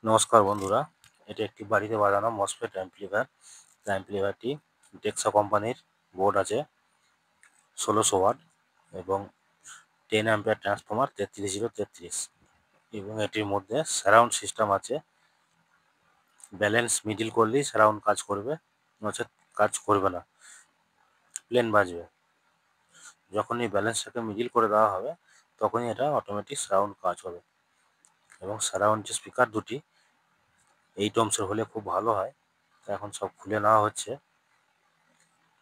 নমস্কার বন্ধুরা, এটি একটি বাড়িতে বাজানো মসফেট অ্যাম্পলিফায়ার। অ্যাম্পলিফায়ারটি টেক্সা কোম্পানির বোর্ড আছে 1600 ওয়াট এবং 10 অ্যাম্পিয়ার ট্রান্সফর্মার 33033 এবং এটির মধ্যে সারাউন্ড সিস্টেম আছে। ব্যালেন্স মিডিল করলেই সারাউন্ড কাজ করবে, নচেৎ কাজ করবে না, প্লেন বাজবে। যখনই ব্যালেন্সটাকে মিডিল করে দেওয়া হবে তখনই এটা অটোমেটিক সারাউন্ড কাজ হবে। এবং সারাউন্ড যে স্পিকার দুটি 8 ohms হলে খুব ভালো হয়। তো এখন সব খুলে নেওয়া হচ্ছে,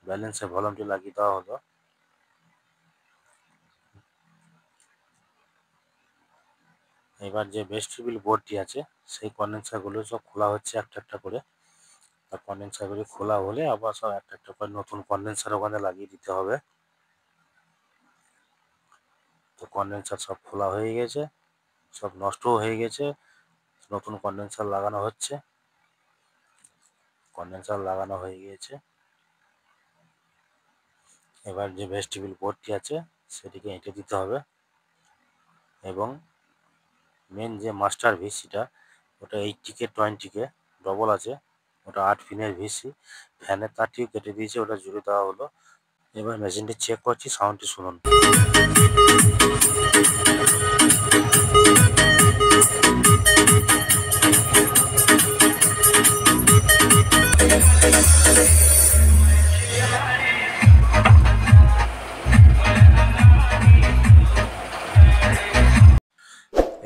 ব্যালেন্সের ভলিউমটি লাগিয়ে দেওয়া হলো। এবার যে ভেস্টিবিউল বোর্ডটি আছে সেই কন্ডেন্সারগুলো সব খোলা হচ্ছে একটা একটা করে। আর কন্ডেন্সারগুলি খোলা হলে আবার সব একটা একটা করে নতুন কন্ডেন্সার ওখানে লাগিয়ে দিতে হবে। তো কন্ডেন্সার সব খোলা হয়ে গেছে, সব নষ্টও হয়ে গেছে, নতুন কন্ডেন্সার লাগানো হচ্ছে। কন্ডেন্সার লাগানো হয়ে গিয়েছে। এবার যে ভেস্টিবিউল বোর্ডটি আছে সেটিকে এঁটে দিতে হবে এবং মেন যে মাস্টার ভিসিটা ওটা 80K 20K ডবল আছে, ওটা 8 পিনের ভিসি। ফ্যানের তারটিও কেটে দিয়েছে, ওটা জুড়ে দেওয়া হলো। এবার মেশিনটি চেক করছি, সাউন্ডটি শুনুন।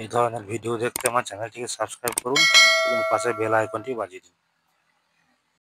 এই ধরনের ভিডিও দেখতে আমার চ্যানেলটিকে সাবস্ক্রাইব করুন এবং পাশে বেল আইকনটি বাজিয়ে দিন।